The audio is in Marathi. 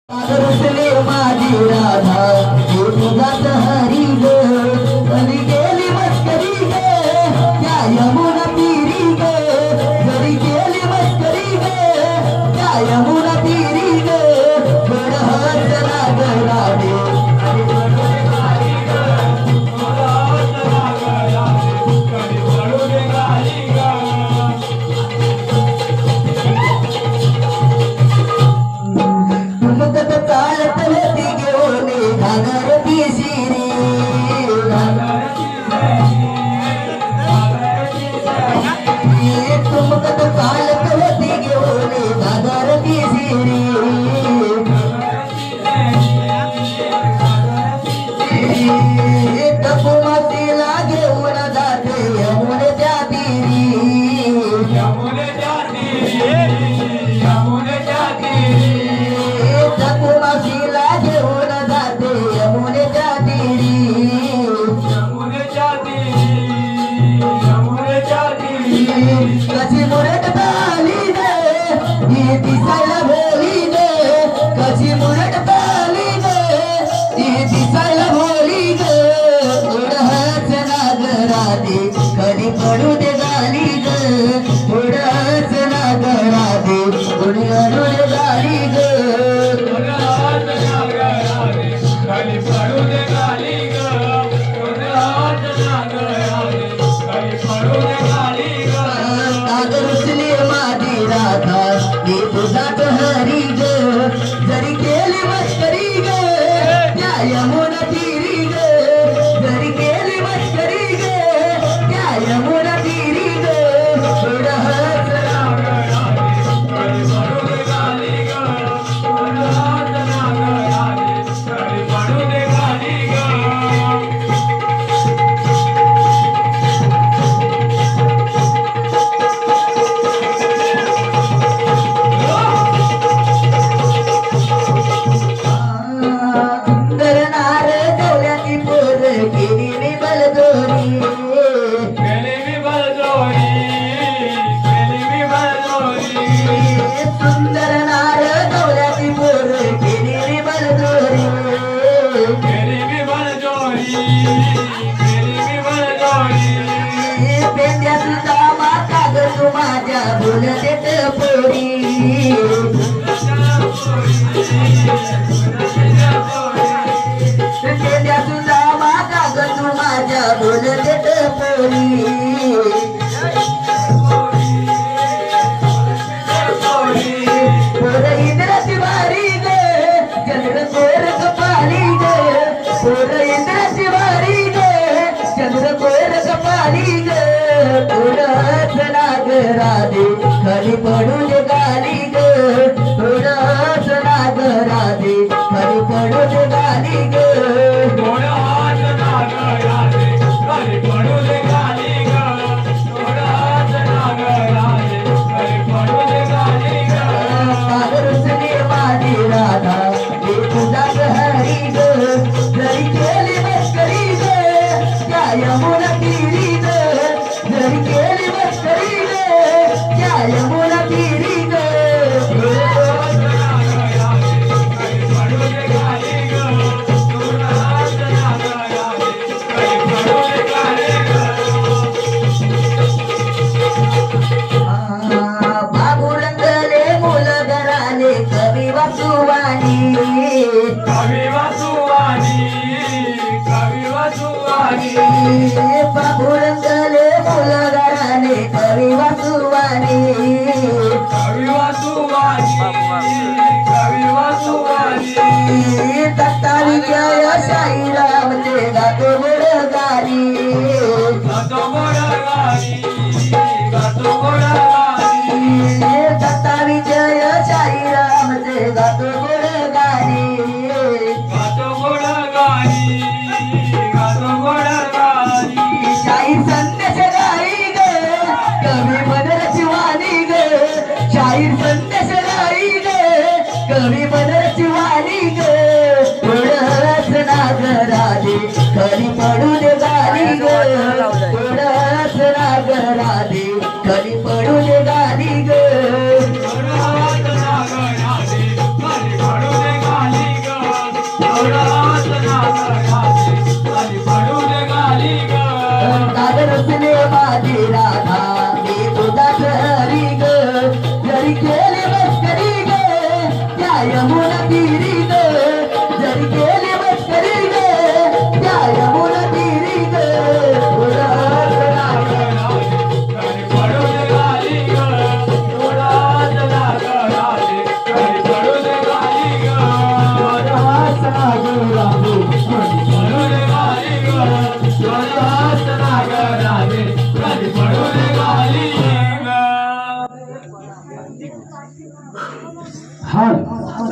रुसले माझी राधा तुझाच हरी ग कधी गेली मस्करी ग त्या यमुना तीरी ग जरी गेली मस्करी ग त्या यमुना तीरी ग थोड हसला ग राधे चालत होती घेऊन घागरती शिरी तुमकत चालत होती घेऊन घागरती शिरी टपुमातीला घेऊन जाते यमुनेच्या तीरी टपुमातीला घेऊन जाते यमुनेच्या तीरी कशी मुरट पाली गे ही दिसायला भोली गे कशी मुरट पाली गे ही दिसायला भोली गे थोडं हसना ग राधे कधी पडू दे गाली ग थोडं हसना ग राधे कोणी अडू दे गाली ग रुसली माझी राधा मी तुझाच हरी ग जरी केली मस्करी ग त्या यमुना तीरी ग जरी केली मस्करी ग त्या यमुना तीरी ग थोडं हसला सुंदर नार गवल्याची पोर केली रे बलजोरी पेंड्या तुझा माता ग तू माझ्या बोल देत पोरी पेंड्या तुझा माता ग तू माझ्या बोल देत पोरी इंद्राची वारी ग चंद्र कोर कपाली ग पोर इंद्राची वारी ग चंद्र कोर कपाली ग थोडं हसना ग राधे खाली पडू दे गाली ग थोडं हसना ग राधे खाली पडू दे गाली ग राधा मी तुझाच हरी ग जरी केली मस्करी ग त्या यमुना तीरी ग जरी केली मस्करी ग त्या यमुना तीरी ग बाबुरंगले मुल घराले कवी वासुवाणी बाबुरंग